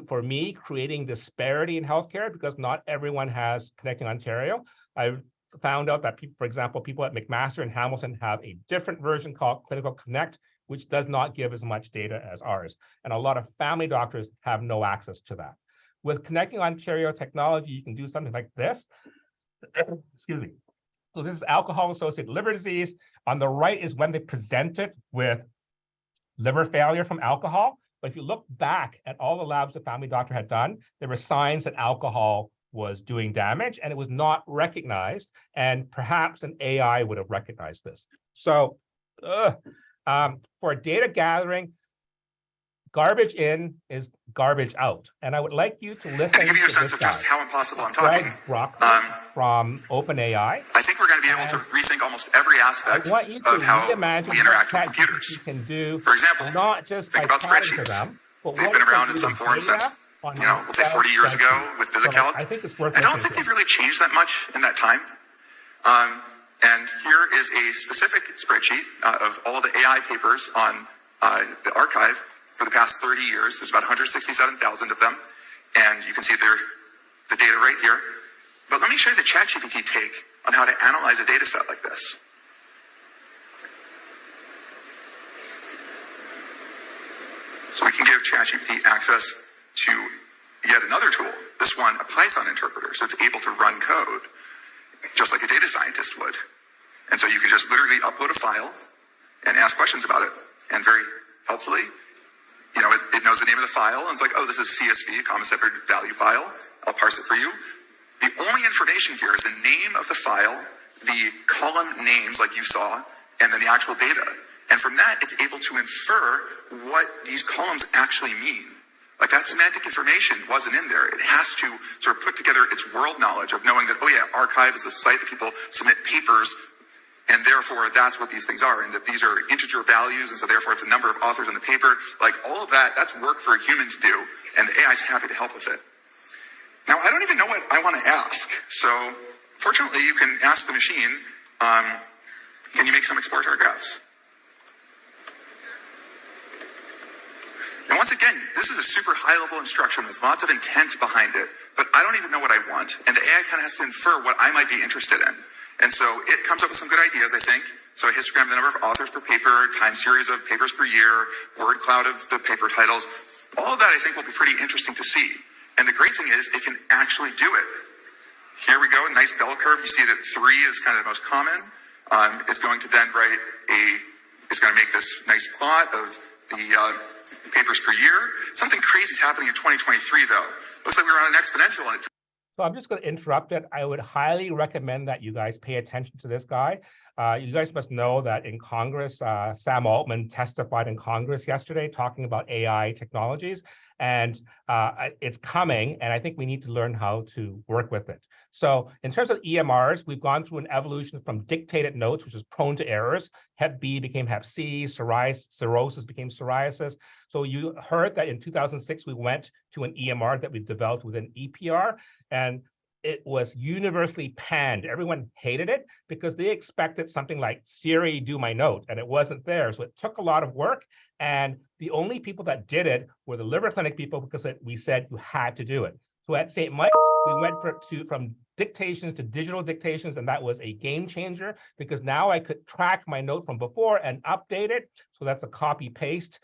for me, creating disparity in healthcare because not everyone has Connecting Ontario. I found out that, for example, people at McMaster and Hamilton have a different version called Clinical Connect, which does not give as much data as ours. And a lot of family doctors have no access to that. With Connecting Ontario technology, you can do something like this. Excuse me. So this is alcohol-associated liver disease. On the right is when they presented with liver failure from alcohol. But if you look back at all the labs the family doctor had done, there were signs that alcohol was doing damage, and it was not recognized. And perhaps an AI would have recognized this. So for data gathering, garbage in is garbage out. And I would like you to listen to give you a to sense of just how impossible I'm talking. From OpenAI. I think we're going to be able to rethink almost every aspect of how we interact with computers. Can do, for example, not just think about spreadsheets. They've been around in some form since, let's say 40 years ago with VisiCalc. I don't think they've really changed that much in that time. And here is a specific spreadsheet of all the AI papers on the archive for the past 30 years. There's about 167,000 of them. And you can see the data right here. But let me show you the ChatGPT take on how to analyze a data set like this. So we can give ChatGPT access to yet another tool. This one, a Python interpreter. So it's able to run code just like a data scientist would. And so you can just literally upload a file and ask questions about it. And very helpfully, it knows the name of the file. And it's like, oh, this is CSV, a common separated value file. I'll parse it for you. The only information here is the name of the file, the column names like you saw, and then the actual data. And from that, it's able to infer what these columns actually mean. Like that semantic information wasn't in there. It has to sort of put together its world knowledge of knowing that, oh yeah, archive is the site that people submit papers, and therefore that's what these things are, and that these are integer values, and so therefore it's a number of authors in the paper. Like all of that, that's work for a human to do, and the AI is happy to help with it. Now, I don't even know what I want to ask. So fortunately, you can ask the machine, can you make some exploratory graphs? And once again, this is a super high-level instruction with lots of intent behind it, but I don't even know what I want, and the AI kind of has to infer what I might be interested in. And so it comes up with some good ideas, I think. So a histogram of the number of authors per paper, time series of papers per year, word cloud of the paper titles. All of that, I think, will be pretty interesting to see. And the great thing is it can actually do it. Here we go, a nice bell curve. You see that 3 is kind of the most common. It's going to then it's going to make this nice plot of the papers per year. Something crazy is happening in 2023, though. Looks like we're on an exponential. So I'm just going to interrupt it. I would highly recommend that you guys pay attention to this guy. You guys must know that in Congress, Sam Altman testified in Congress yesterday talking about AI technologies, and it's coming, and I think we need to learn how to work with it. So in terms of EMRs, we've gone through an evolution from dictated notes, which is prone to errors. Hep B became Hep C, cirrhosis became psoriasis. So you heard that in 2006, we went to an EMR that we developed within EPR, and it was universally panned. Everyone hated it because they expected something like Siri, do my note, and it wasn't there. So it took a lot of work, and the only people that did it were the liver clinic people because we said you had to do it. So at St. Mike's, we went from dictations to digital dictations, and that was a game changer because now I could track my note from before and update it. So that's a copy paste.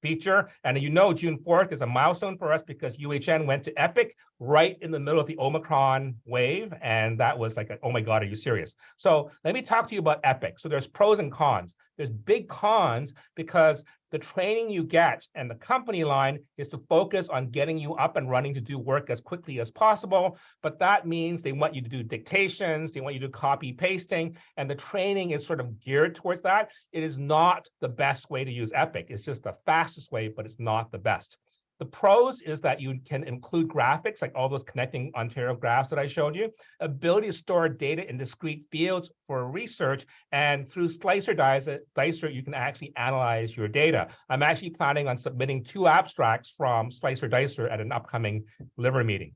feature. And you know, June 4th is a milestone for us because UHN went to Epic right in the middle of the Omicron wave. And that was like, oh my God, are you serious? So let me talk to you about Epic. So there's pros and cons. There's big cons because the training you get and the company line is to focus on getting you up and running to do work as quickly as possible. But that means they want you to do dictations, they want you to do copy pasting, and the training is sort of geared towards that. It is not the best way to use Epic. It's just the fastest way, but it's not the best. The pros is that you can include graphics, like all those connecting Ontario graphs that I showed you, ability to store data in discrete fields for research, and through Slicer Dicer, you can actually analyze your data. I'm actually planning on submitting 2 abstracts from Slicer Dicer at an upcoming liver meeting.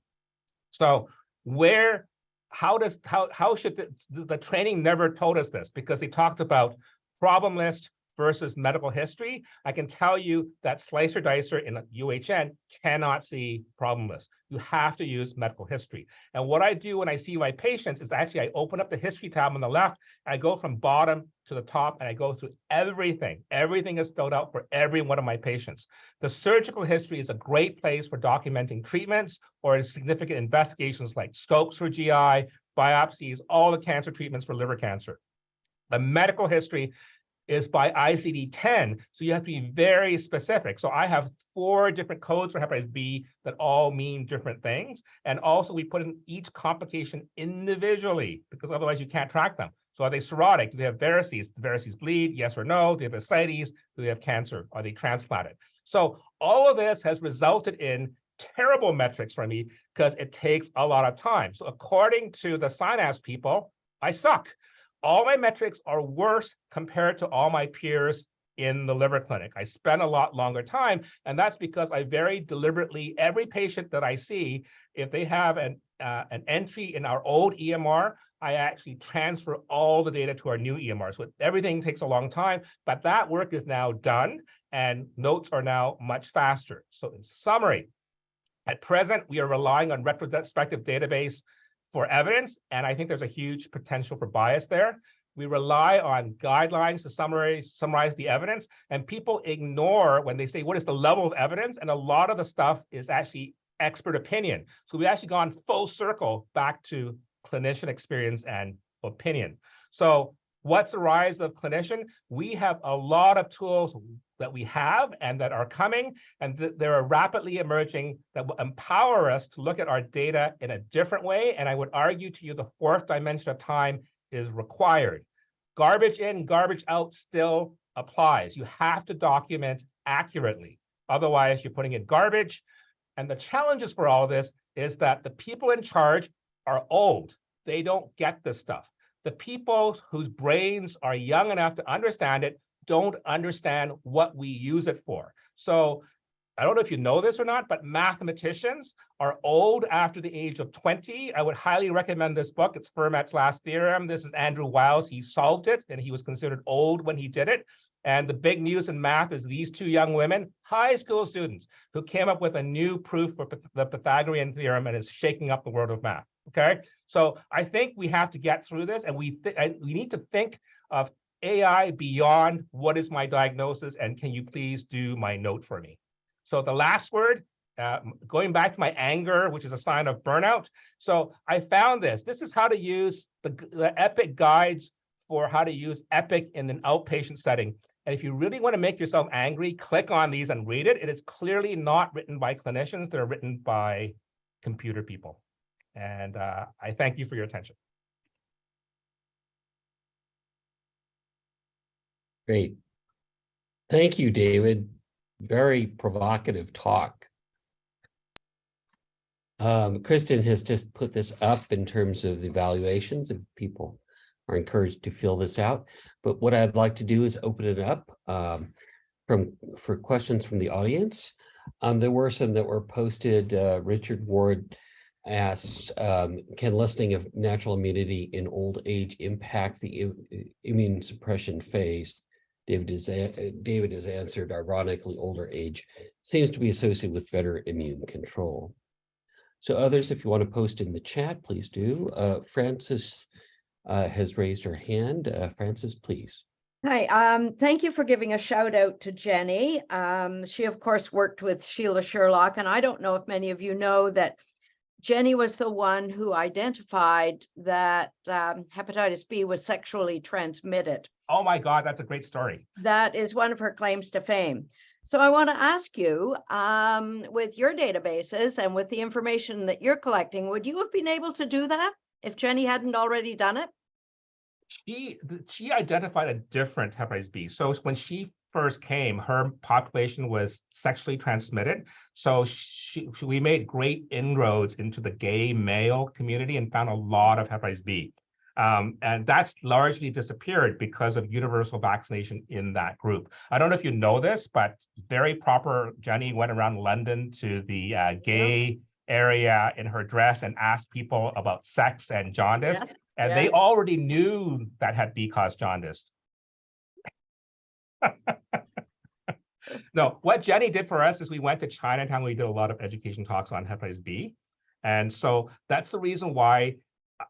So how should the training never told us this? Because they talked about problem list versus medical history. I can tell you that Slicer Dicer in UHN cannot see problem list. You have to use medical history. And what I do when I see my patients is actually I open up the history tab on the left, and I go from bottom to the top, and I go through everything. Everything is filled out for every one of my patients. The surgical history is a great place for documenting treatments or significant investigations like scopes for GI, biopsies, all the cancer treatments for liver cancer. The medical history is by ICD-10, so you have to be very specific. So I have 4 different codes for hepatitis B that all mean different things. And also we put in each complication individually because otherwise you can't track them. So are they cirrhotic? Do they have varices? Do varices bleed? Yes or no? Do they have ascites? Do they have cancer? Are they transplanted? So all of this has resulted in terrible metrics for me because it takes a lot of time. So according to the Synapse people, I suck. All my metrics are worse compared to all my peers in the liver clinic. I spend a lot longer time, and that's because I very deliberately, every patient that I see, if they have an entry in our old EMR, I actually transfer all the data to our new EMR. So everything takes a long time, but that work is now done, and notes are now much faster. So in summary, at present, we are relying on retrospective database for evidence, and I think there's a huge potential for bias there. We rely on guidelines to summarize the evidence, and people ignore when they say, what is the level of evidence? And a lot of the stuff is actually expert opinion. So we've actually gone full circle back to clinician experience and opinion. So what's the rise of clinician? We have a lot of tools that we have and that are coming, and there are rapidly emerging that will empower us to look at our data in a different way. And I would argue to you the 4th dimension of time is required. Garbage in, garbage out still applies. You have to document accurately. Otherwise, you're putting in garbage. And the challenges for all of this is that the people in charge are old. They don't get this stuff. The people whose brains are young enough to understand it don't understand what we use it for. So I don't know if you know this or not, but mathematicians are old after the age of 20. I would highly recommend this book. It's Fermat's Last Theorem. This is Andrew Wiles. He solved it, and he was considered old when he did it. And the big news in math is these 2 young women, high school students, who came up with a new proof for the Pythagorean theorem and is shaking up the world of math. Okay, so I think we have to get through this, and we need to think of AI beyond what is my diagnosis, and can you please do my note for me? So the last word, going back to my anger, which is a sign of burnout. So I found this. This is how to use the Epic guides for how to use Epic in an outpatient setting. And if you really want to make yourself angry, click on these and read it. It is clearly not written by clinicians. They're written by computer people. And I thank you for your attention. Great. Thank you, David. Very provocative talk. Kristen has just put this up in terms of the evaluations, if people are encouraged to fill this out. But what I'd like to do is open it up for questions from the audience. There were some that were posted. Richard Ward asks, can lessening of natural immunity in old age impact the immune suppression phase? David has answered, ironically, older age seems to be associated with better immune control. So others, if you want to post in the chat, please do. Francis has raised her hand. Francis, please. Hi, thank you for giving a shout out to Jenny. She, of course, worked with Sheila Sherlock, and I don't know if many of you know that Jenny was the one who identified that hepatitis B was sexually transmitted. Oh my God, that's a great story. That is one of her claims to fame. So I want to ask you, with your databases and with the information that you're collecting, would you have been able to do that if Jenny hadn't already done it? She identified a different hepatitis B. So when she first came, her population was sexually transmitted. So we made great inroads into the gay male community and found a lot of hepatitis B. And that's largely disappeared because of universal vaccination in that group. I don't know if you know this, but very proper Jenny went around London to the gay area in her dress and asked people about sex and jaundice. Yes. And they already knew that Hep B caused jaundice. No, what Jenny did for us is we went to Chinatown. We did a lot of education talks on hepatitis B. And so that's the reason why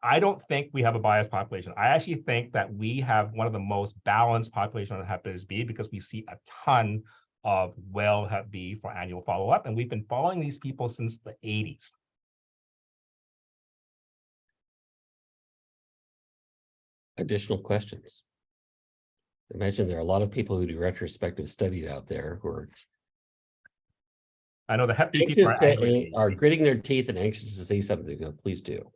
I don't think we have a biased population. I actually think that we have one of the most balanced population on hepatitis B because we see a ton of well Hep B for annual follow-up. And we've been following these people since the 80s. Additional questions? I imagine there are a lot of people who do retrospective studies out there who are I know the Hep B people are gritting their teeth and anxious to say something. No, please do.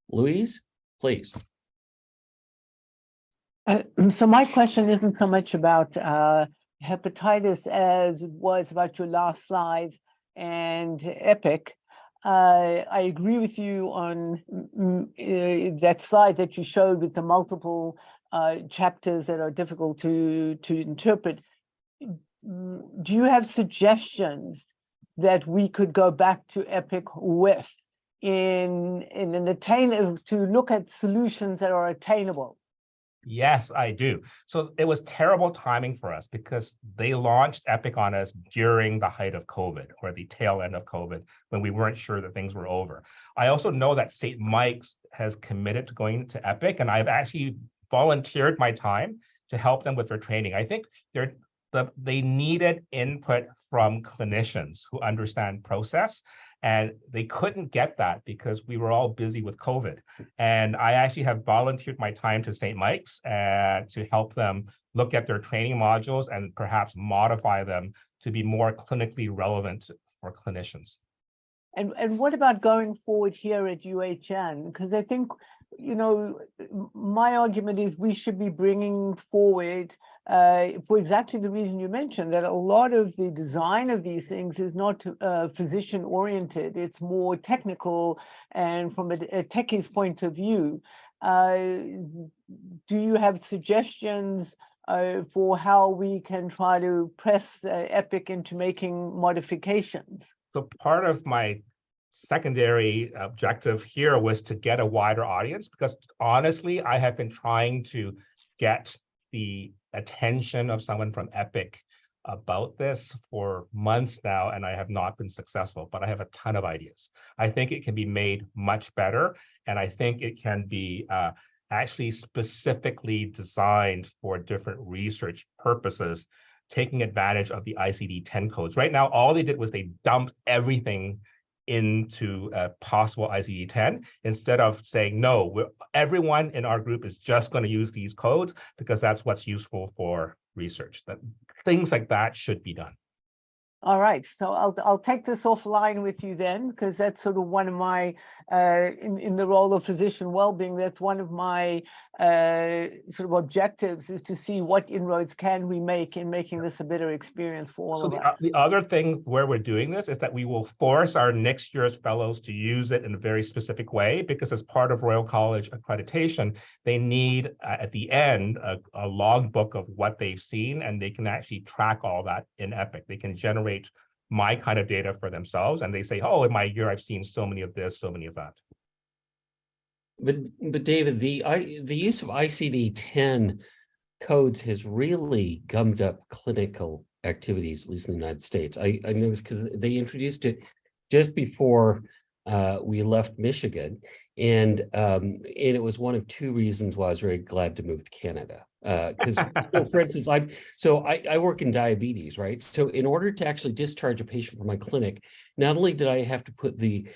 Louise, please. So my question isn't so much about hepatitis as it was about your last slides and EPIC. I agree with you on that slide that you showed with the multiple chapters that are difficult to interpret. Do you have suggestions that we could go back to EPIC with in an attainable, to look at solutions that are attainable? Yes, I do. So it was terrible timing for us because they launched EPIC on us during the height of COVID or the tail end of COVID when we weren't sure that things were over. I also know that St. Mike's has committed to going to EPIC, and I've actually volunteered my time to help them with their training. I think they needed input from clinicians who understand process, and they couldn't get that because we were all busy with COVID. And I actually have volunteered my time to St. Mike's to help them look at their training modules and perhaps modify them to be more clinically relevant for clinicians. And what about going forward here at UHN? Because I think, you know, my argument is we should be bringing forward, for exactly the reason you mentioned, that a lot of the design of these things is not physician oriented. It's more technical and from a techie's point of view. Do you have suggestions for how we can try to press EPIC into making modifications? So part of my secondary objective here was to get a wider audience, because honestly, I have been trying to get the attention of someone from EPIC about this for months now, and I have not been successful, but I have a ton of ideas. I think it can be made much better, and I think it can be actually specifically designed for different research purposes, taking advantage of the ICD-10 codes. Right now, all they did was they dumped everything into a possible ICD-10 instead of saying, no, everyone in our group is just going to use these codes because that's what's useful for research. Things like that should be done. All right, so I'll take this offline with you then, because that's sort of one of my, in the role of physician well-being, that's one of my sort of objectives, is to see what inroads can we make in making this a better experience for all of us. The other thing where we're doing this is that we will force our next year's fellows to use it in a very specific way, because as part of Royal College accreditation, they need at the end a logbook of what they've seen, and they can actually track all that in EPIC. They can generate my kind of data for themselves, and they say, oh, in my year I've seen so many of this, so many of that. But David, the use of ICD-10 codes has really gummed up clinical activities, at least in the United States. I know because they introduced it just before we left Michigan, And it was one of two reasons why I was very glad to move to Canada. Because for instance, I work in diabetes, right? So in order to actually discharge a patient from my clinic, not only did I have to put the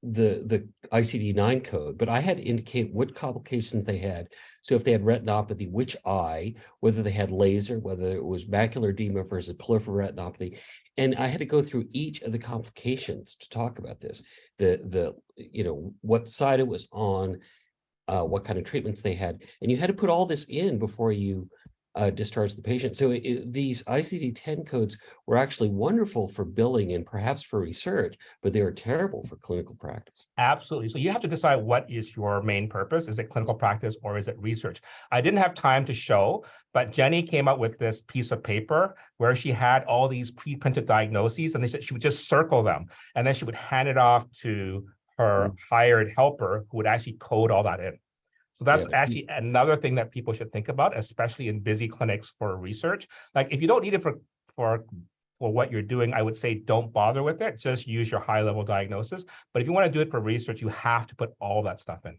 ICD-9 code, but I had to indicate what complications they had. So if they had retinopathy, which eye, whether they had laser, whether it was macular edema versus peripheral retinopathy. And I had to go through each of the complications to talk about this. What side it was on, what kind of treatments they had. And you had to put all this in before you discharge the patient. So these ICD-10 codes were actually wonderful for billing and perhaps for research, but they were terrible for clinical practice. Absolutely. So you have to decide what is your main purpose. Is it clinical practice or is it research? I didn't have time to show, but Jenny came up with this piece of paper where she had all these pre-printed diagnoses, and they said she would just circle them, and then she would hand it off to her hired helper who would actually code all that in. So that's actually another thing that people should think about, especially in busy clinics for research. Like if you don't need it for what you're doing, I would say don't bother with it. Just use your high-level diagnosis. But if you want to do it for research, you have to put all that stuff in.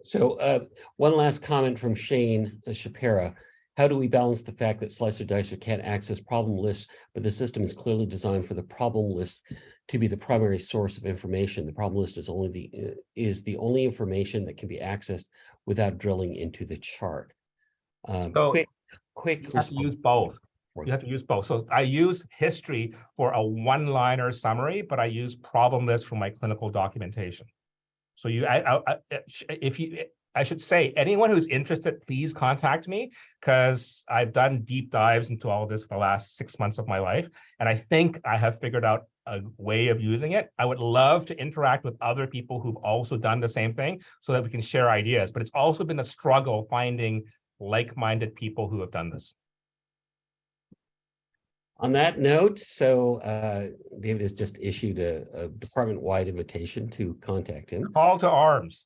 So one last comment from Shane Shapira. How do we balance the fact that Slicer Dicer can't access problem lists, but the system is clearly designed for the problem list to be the primary source of information? The problem list is the only information that can be accessed without drilling into the chart. So quick. You have to use both. You have to use both. So I use history for a one-liner summary, but I use problem list for my clinical documentation. So I should say, anyone who's interested, please contact me, because I've done deep dives into all of this for the last 6 months of my life. And I think I have figured out a way of using it. I would love to interact with other people who've also done the same thing so that we can share ideas. But it's also been a struggle finding like-minded people who have done this. On that note, David has just issued a department-wide invitation to contact him. Call to arms.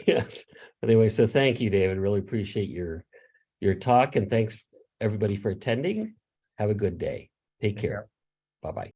Yes. Anyway, so thank you, David. Really appreciate your talk, and thanks everybody for attending. Have a good day. Take care. Bye-bye.